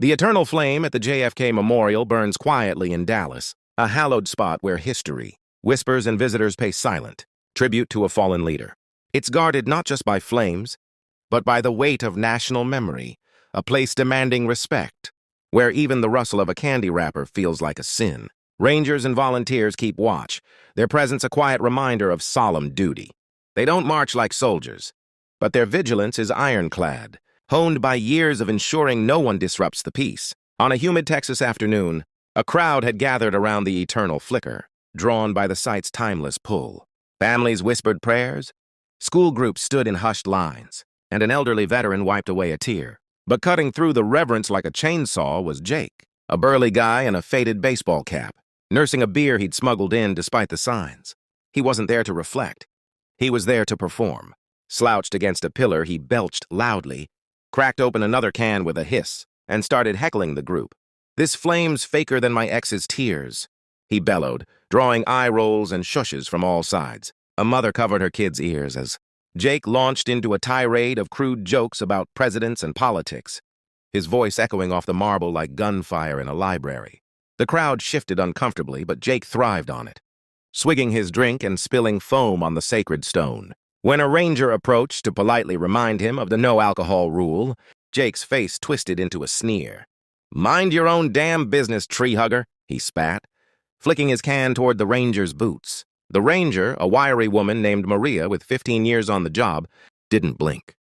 The eternal flame at the JFK Memorial burns quietly in Dallas, a hallowed spot where history, whispers and visitors pay silent tribute to a fallen leader. It's guarded not just by flames, but by the weight of national memory, a place demanding respect, where even the rustle of a candy wrapper feels like a sin. Rangers and volunteers keep watch, their presence a quiet reminder of solemn duty. They don't march like soldiers, but their vigilance is ironclad, honed by years of ensuring no one disrupts the peace. On a humid Texas afternoon, a crowd had gathered around the eternal flicker, drawn by the site's timeless pull. Families whispered prayers, school groups stood in hushed lines, and an elderly veteran wiped away a tear. But cutting through the reverence like a chainsaw was Jake, a burly guy in a faded baseball cap, nursing a beer he'd smuggled in despite the signs. He wasn't there to reflect. He was there to perform. Slouched against a pillar, he belched loudly, cracked open another can with a hiss, and started heckling the group. "This flame's faker than my ex's tears," he bellowed, drawing eye rolls and shushes from all sides. A mother covered her kid's ears as Jake launched into a tirade of crude jokes about presidents and politics, his voice echoing off the marble like gunfire in a library. The crowd shifted uncomfortably, but Jake thrived on it, swigging his drink and spilling foam on the sacred stone. When a ranger approached to politely remind him of the no-alcohol rule, Jake's face twisted into a sneer. "Mind your own damn business, tree hugger," he spat, flicking his can toward the ranger's boots. The ranger, a wiry woman named Maria with 15 years on the job, didn't blink.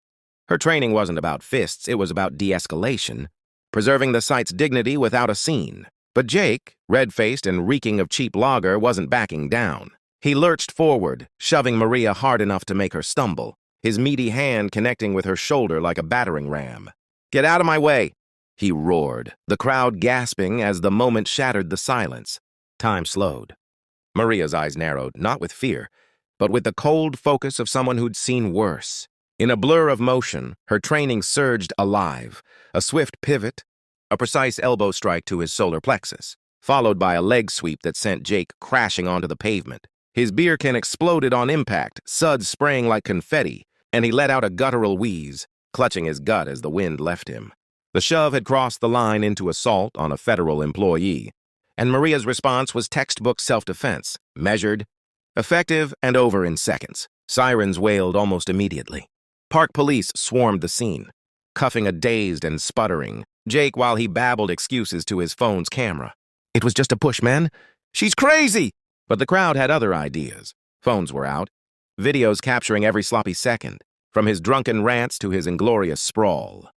Her training wasn't about fists, it was about de-escalation, preserving the site's dignity without a scene. But Jake, red-faced and reeking of cheap lager, wasn't backing down. He lurched forward, shoving Maria hard enough to make her stumble, his meaty hand connecting with her shoulder like a battering ram. "Get out of my way!" he roared, the crowd gasping as the moment shattered the silence. Time slowed. Maria's eyes narrowed, not with fear, but with the cold focus of someone who'd seen worse. In a blur of motion, her training surged alive, a swift pivot, a precise elbow strike to his solar plexus, followed by a leg sweep that sent Jake crashing onto the pavement. His beer can exploded on impact, suds spraying like confetti, and he let out a guttural wheeze, clutching his gut as the wind left him. The shove had crossed the line into assault on a federal employee, and Maria's response was textbook self-defense, measured, effective, and over in seconds. Sirens wailed almost immediately. Park police swarmed the scene, cuffing a dazed and sputtering Jake while he babbled excuses to his phone's camera. "It was just a push, man. She's crazy!" But the crowd had other ideas. Phones were out, videos capturing every sloppy second, from his drunken rants to his inglorious sprawl.